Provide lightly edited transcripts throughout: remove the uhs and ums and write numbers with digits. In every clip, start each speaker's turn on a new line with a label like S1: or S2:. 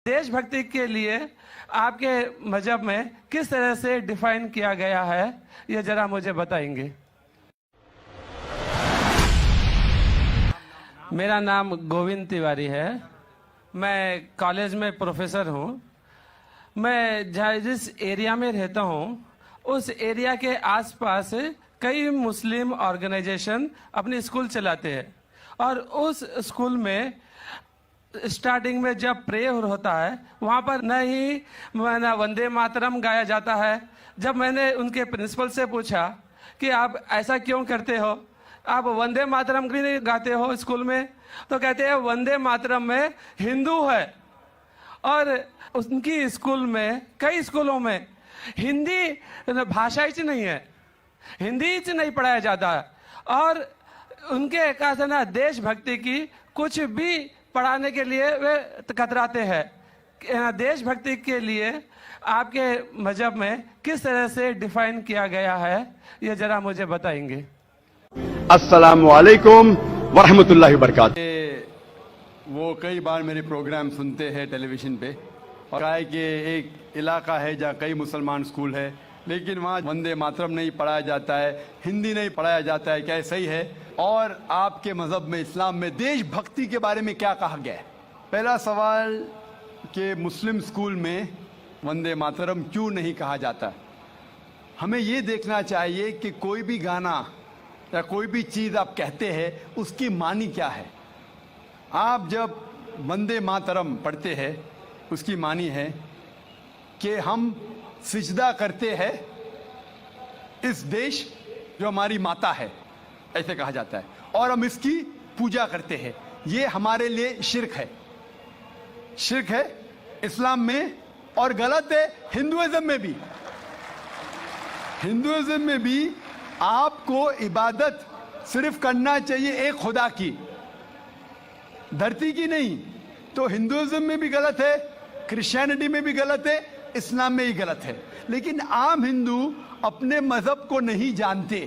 S1: देशभक्ति के लिए आपके मजहब में किस तरह से डिफाइन किया गया है, ये जरा मुझे बताएंगे। मेरा नाम गोविंद तिवारी है। मैं कॉलेज में प्रोफेसर हूँ। मैं जिस एरिया में रहता हूँ उस एरिया के आसपास कई मुस्लिम ऑर्गेनाइजेशन अपने स्कूल चलाते हैं और उस स्कूल में स्टार्टिंग में जब प्रेयर होता है वहाँ पर न ही वंदे मातरम गाया जाता है। जब मैंने उनके प्रिंसिपल से पूछा कि आप ऐसा क्यों करते हो, आप वंदे मातरम क्यों नहीं गाते हो स्कूल में, तो कहते हैं वंदे मातरम में हिंदू है। और उनकी स्कूल में, कई स्कूलों में हिंदी भाषा ही नहीं है, हिंदी ही नहीं पढ़ाया जाता। और उनके कहा ना देशभक्ति की कुछ भी पढ़ाने के लिए वे कतराते हैं। देशभक्ति के लिए आपके मजहब में किस तरह से डिफाइन किया गया है, ये जरा मुझे बताएंगे।
S2: अस्सलामु अलैकुम वरहमतुल्लाहि वबरकातुहू। वो कई बार मेरे प्रोग्राम सुनते हैं टेलीविजन पे और कहा है कि एक इलाका है जहाँ कई मुसलमान स्कूल है लेकिन वहाँ वंदे मातरम नहीं पढ़ाया जाता है, हिंदी नहीं पढ़ाया जाता है, क्या सही है? और आपके मजहब में, इस्लाम में देशभक्ति के बारे में क्या कहा गया है? पहला सवाल कि मुस्लिम स्कूल में वंदे मातरम क्यों नहीं कहा जाता? हमें ये देखना चाहिए कि कोई भी गाना या कोई भी चीज़ आप कहते हैं उसकी मानी क्या है। आप जब वंदे मातरम पढ़ते हैं उसकी मानी है कि हम सिजदा करते हैं इस देश जो हमारी माता है, ऐसे कहा जाता है, और हम इसकी पूजा करते हैं। ये हमारे लिए शिर्क है, शिर्क है इस्लाम में और गलत है हिंदुइज्म में भी। हिंदुइज्म में भी आपको इबादत सिर्फ करना चाहिए एक खुदा की, धरती की नहीं। तो हिंदुइज्म में भी गलत है, क्रिश्चियनिटी में भी गलत है, इस्लाम में ही गलत है। लेकिन आम हिंदू अपने मजहब को नहीं जानते,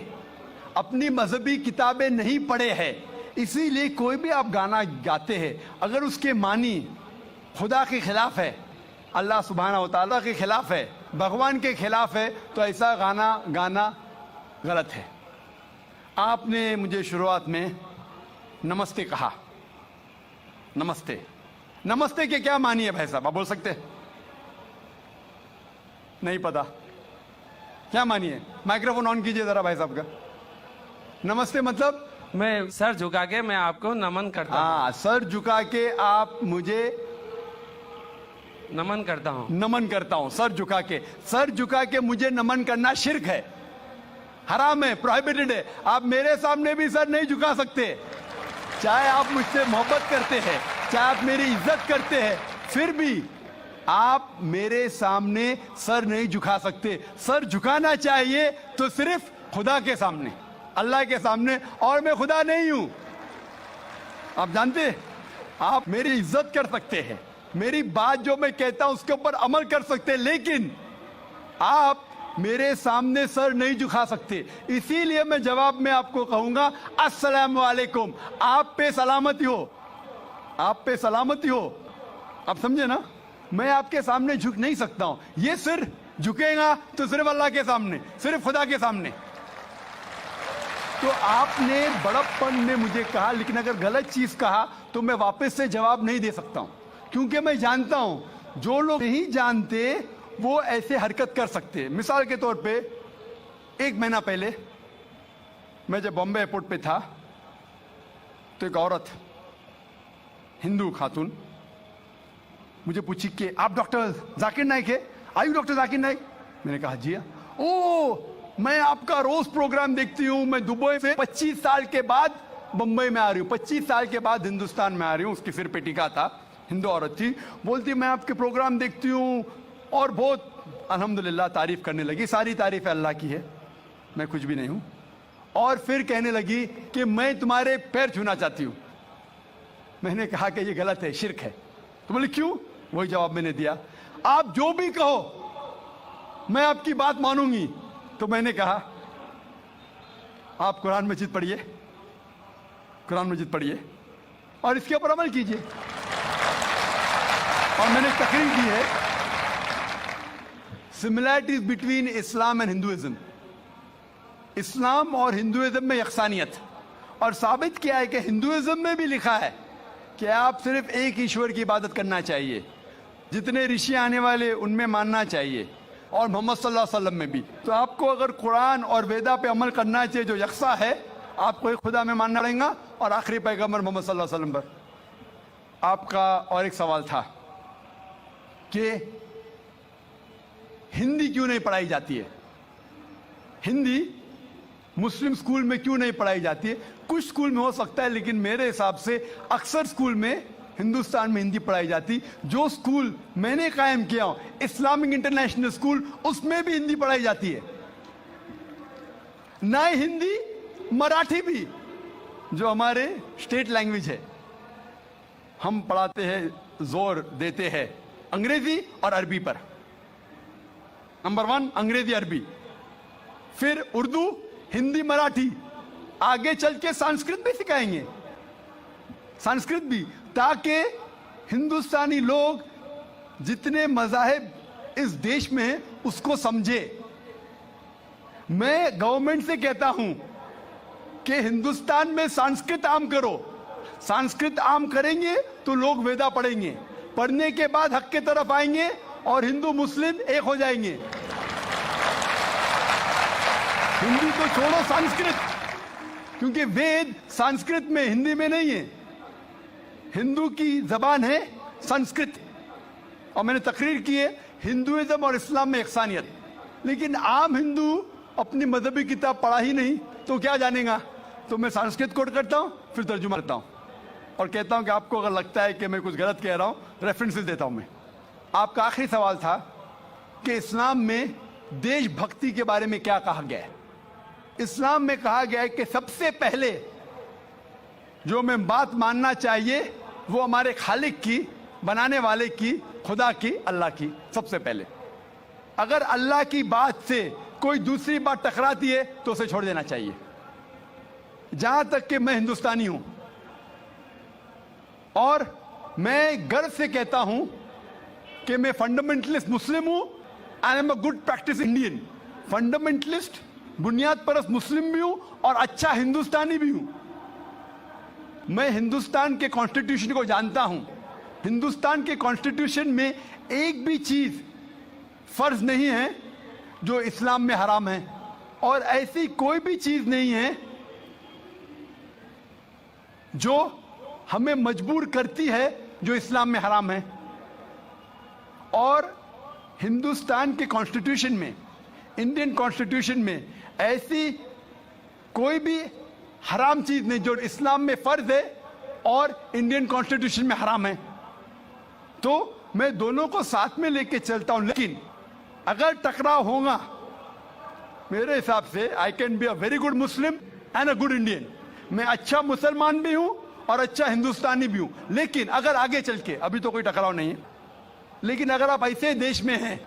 S2: अपनी मजहबी किताबें नहीं पढ़े हैं, इसीलिए कोई भी आप गाना गाते हैं अगर उसके मानी खुदा के खिलाफ है, अल्लाह सुब्हानहू व तआला के खिलाफ है, भगवान के खिलाफ है, तो ऐसा गाना गाना गलत है। आपने मुझे शुरुआत में नमस्ते कहा। नमस्ते, नमस्ते के क्या मानी है भाई साहब, आप बोल सकते हैं? नहीं पता क्या मानी है? माइक्रोफोन ऑन कीजिए जरा भाई साहब का। नमस्ते मतलब
S1: मैं सर झुका के मैं आपको नमन करता हूँ।
S2: हाँ, सर झुका के आप मुझे
S1: नमन करता हूँ।
S2: नमन करता हूँ, सर झुका के। सर झुका के मुझे नमन करना शिर्क है, हराम है, प्रोहिबिटेड है। आप मेरे सामने भी सर नहीं झुका सकते, चाहे आप मुझसे मोहब्बत करते हैं, चाहे आप मेरी इज्जत करते हैं, फिर भी आप मेरे सामने सर नहीं झुका सकते। सर झुकाना चाहिए तो सिर्फ खुदा के सामने, अल्लाह के सामने, और मैं खुदा नहीं हूं। आप जानते, आप मेरी इज्जत कर सकते हैं, मेरी बात जो मैं कहता हूं उसके ऊपर अमल कर सकते हैं, लेकिन आप मेरे सामने सर नहीं झुका सकते। इसीलिए मैं जवाब में आपको कहूंगा अस्सलामु अलैकुम, आप पे सलामती हो, आप पे सलामती हो। आप समझे ना? मैं आपके सामने झुक नहीं सकता हूं। ये सिर झुकेगा तो सिर्फ अल्लाह के सामने, सिर्फ खुदा के सामने। तो आपने बड़प्पन में मुझे कहा, लेकिन अगर गलत चीज कहा तो मैं वापस से जवाब नहीं दे सकता हूं, क्योंकि मैं जानता हूं जो लोग नहीं जानते वो ऐसे हरकत कर सकते हैं। मिसाल के तौर पे, एक महीना पहले मैं जब बॉम्बे एयरपोर्ट पे था तो एक औरत, हिंदू खातून, मुझे पूछी कि आप डॉक्टर जाकिर नाइक है? आयु डॉक्टर जाकिर नाइक? मैंने कहा जी। ओ, मैं आपका रोज प्रोग्राम देखती हूँ, मैं दुबई से 25 साल के बाद बम्बई में आ रही हूँ, 25 साल के बाद हिंदुस्तान में आ रही हूँ। उसके सिर पे टीका था, हिंदू औरत थी, बोलती मैं आपके प्रोग्राम देखती हूँ और बहुत अल्हम्दुलिल्लाह तारीफ करने लगी। सारी तारीफ अल्लाह की है, मैं कुछ भी नहीं हूँ। और फिर कहने लगी कि मैं तुम्हारे पैर छूना चाहती हूँ। मैंने कहा कि ये गलत है, शिर्क है। तो बोले क्यों? वही जवाब मैंने दिया, आप जो भी कहो मैं आपकी बात मानूंगी। तो मैंने कहा आप कुरान मजीद पढ़िए, कुरान मजीद पढ़िए और इसके ऊपर अमल कीजिए। और मैंने तकरीर की है, similarities between Islam and Hinduism, इस्लाम और हिंदुइज्म में यकसानियत, और साबित किया है कि हिंदुइज्म में भी लिखा है कि आप सिर्फ एक ईश्वर की इबादत करना चाहिए, जितने ऋषि आने वाले उनमें मानना चाहिए, और मोहम्मद सल्लल्लाहु अलैहि वसल्लम में भी। तो आपको अगर कुरान और वेदा पे अमल करना चाहिए जो यकसा है, आपको एक खुदा में मानना पड़ेगा और आखिरी पैगंबर मोहम्मद सल्लल्लाहु अलैहि वसल्लम पर। आपका और एक सवाल था कि हिंदी क्यों नहीं पढ़ाई जाती है, हिंदी मुस्लिम स्कूल में क्यों नहीं पढ़ाई जाती है। कुछ स्कूल में हो सकता है, लेकिन मेरे हिसाब से अक्सर स्कूल में हिंदुस्तान में हिंदी पढ़ाई जाती। जो स्कूल मैंने कायम किया हूं, इस्लामिक इंटरनेशनल स्कूल, उसमें भी हिंदी पढ़ाई जाती है। ना ही हिंदी, मराठी भी, जो हमारे स्टेट लैंग्वेज है, हम पढ़ाते हैं, जोर देते हैं अंग्रेजी और अरबी पर। नंबर 1 अंग्रेजी अरबी, फिर उर्दू, हिंदी, मराठी, आगे चल के संस्कृत भी सिखाएंगे, संस्कृत भी, ताकि हिंदुस्तानी लोग जितने मज़ाहिब इस देश में हैं उसको समझे। मैं गवर्नमेंट से कहता हूं कि हिंदुस्तान में संस्कृत आम करो। संस्कृत आम करेंगे तो लोग वेदा पढ़ेंगे, पढ़ने के बाद हक के तरफ आएंगे और हिंदू मुस्लिम एक हो जाएंगे। हिंदी तो छोड़ो, संस्कृत, क्योंकि वेद संस्कृत में, हिंदी में नहीं है। हिंदू की जबान है संस्कृत, और मैंने तकरीर की है हिंदुइज्म और इस्लाम में यकसानियत। लेकिन आम हिंदू अपनी मजहबी किताब पढ़ा ही नहीं तो क्या जानेगा। तो मैं संस्कृत कोट करता हूं, फिर तर्जुमा करता हूं और कहता हूं कि आपको अगर लगता है कि मैं कुछ गलत कह रहा हूं, रेफरेंसेस देता हूं मैं। आपका आखिरी सवाल था कि इस्लाम में देशभक्ति के बारे में क्या कहा गया है। इस्लाम में कहा गया है कि सबसे पहले जो मैं बात मानना चाहिए वो हमारे खालिक की, बनाने वाले की, खुदा की, अल्लाह की, सबसे पहले। अगर अल्लाह की बात से कोई दूसरी बात टकराती है तो उसे छोड़ देना चाहिए। जहां तक कि मैं हिंदुस्तानी हूं और मैं गर्व से कहता हूं कि मैं फंडामेंटलिस्ट मुस्लिम हूं, आई am a good practice Indian. Fundamentalist, बुनियाद परस्त मुस्लिम भी हूं और अच्छा हिंदुस्तानी भी हूं। मैं हिंदुस्तान के कॉन्स्टिट्यूशन को जानता हूं। हिंदुस्तान के कॉन्स्टिट्यूशन में एक भी चीज फर्ज नहीं है जो इस्लाम में हराम है, और ऐसी कोई भी चीज नहीं है जो हमें मजबूर करती है जो इस्लाम में हराम है। और हिंदुस्तान के कॉन्स्टिट्यूशन में, इंडियन कॉन्स्टिट्यूशन में ऐसी कोई भी हराम चीज नहीं जो इस्लाम में फर्ज है और इंडियन कॉन्स्टिट्यूशन में हराम है। तो मैं दोनों को साथ में लेके चलता हूं। लेकिन अगर टकराव होगा, मेरे हिसाब से I can be a very good Muslim and a good Indian. मैं अच्छा मुसलमान भी हूं और अच्छा हिंदुस्तानी भी हूं। लेकिन अगर आगे चल के, अभी तो कोई टकराव नहीं है, लेकिन अगर आप ऐसे देश में हैं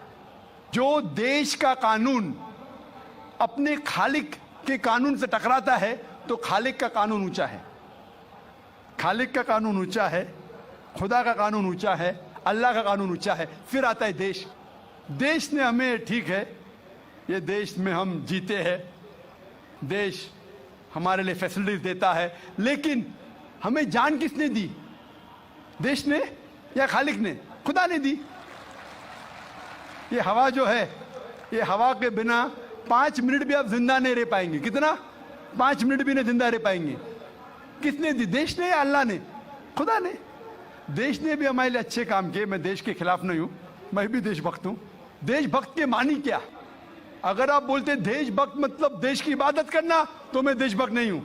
S2: जो देश का कानून अपने खालिक के कानून से टकराता है, तो खालिक का कानून ऊंचा है, खालिक का कानून ऊंचा है, खुदा का कानून ऊंचा है, अल्लाह का कानून ऊंचा है। फिर आता है देश। देश ने हमें, ठीक है, ये देश में हम जीते हैं, देश हमारे लिए फैसिलिटीज देता है, लेकिन हमें जान किसने दी? देश ने या खालिक ने? खुदा ने दी। ये हवा जो है, ये हवा के बिना 5 मिनट भी आप जिंदा नहीं रह पाएंगे। कितना? 5 मिनट भी नहीं जिंदा रह पाएंगे। किसने दी? देश ने या अल्लाह ने? खुदा ने। देश ने भी हमारे लिए अच्छे काम किए। मैं देश के खिलाफ नहीं हूं, मैं भी देशभक्त हूं। देशभक्त के मानी क्या? अगर आप बोलते देशभक्त मतलब देश की इबादत करना, तो मैं देशभक्त नहीं हूं।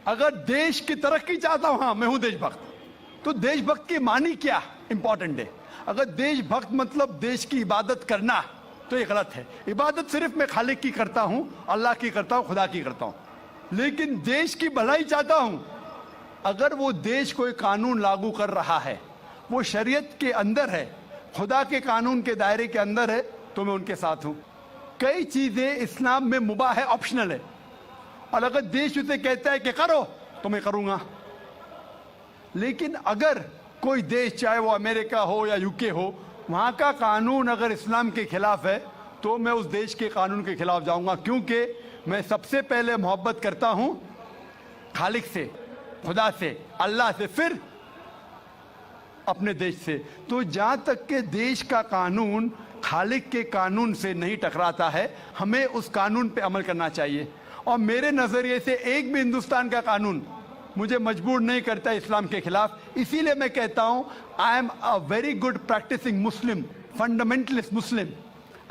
S2: अगर देश की तरक्की चाहता हूं, हाँ मैं हूं देशभक्त। तो देशभक्त की मानी क्या इंपॉर्टेंट है। अगर देशभक्त मतलब देश की इबादत करना, तो ये गलत है। इबादत सिर्फ मैं खालिक की करता हूं, अल्लाह की करता हूं, खुदा की करता हूं। लेकिन देश की भलाई चाहता हूं। अगर वो देश कोई कानून लागू कर रहा है, वो शरीयत के अंदर है, खुदा के कानून के दायरे के अंदर है, तो मैं उनके साथ हूं। कई चीजें इस्लाम में मुबाह है, ऑप्शनल है, और अगर देश उसे कहता है कि करो, तो मैं करूंगा। लेकिन अगर कोई देश चाहे वो अमेरिका हो या यूके हो, वहाँ का कानून अगर इस्लाम के खिलाफ है तो मैं उस देश के कानून के खिलाफ जाऊंगा, क्योंकि मैं सबसे पहले मोहब्बत करता हूँ खालिक से, खुदा से, अल्लाह से, फिर अपने देश से। तो जहाँ तक के देश का कानून खालिक के कानून से नहीं टकराता है, हमें उस कानून पे अमल करना चाहिए। और मेरे नज़रिए से एक भी हिंदुस्तान का कानून मुझे मजबूर नहीं करता इस्लाम के खिलाफ। इसीलिए मैं कहता हूँ I am a very good practising Muslim, fundamentalist Muslim,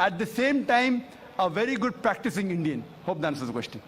S2: at the same time a very good practising Indian. Hope that answers the question.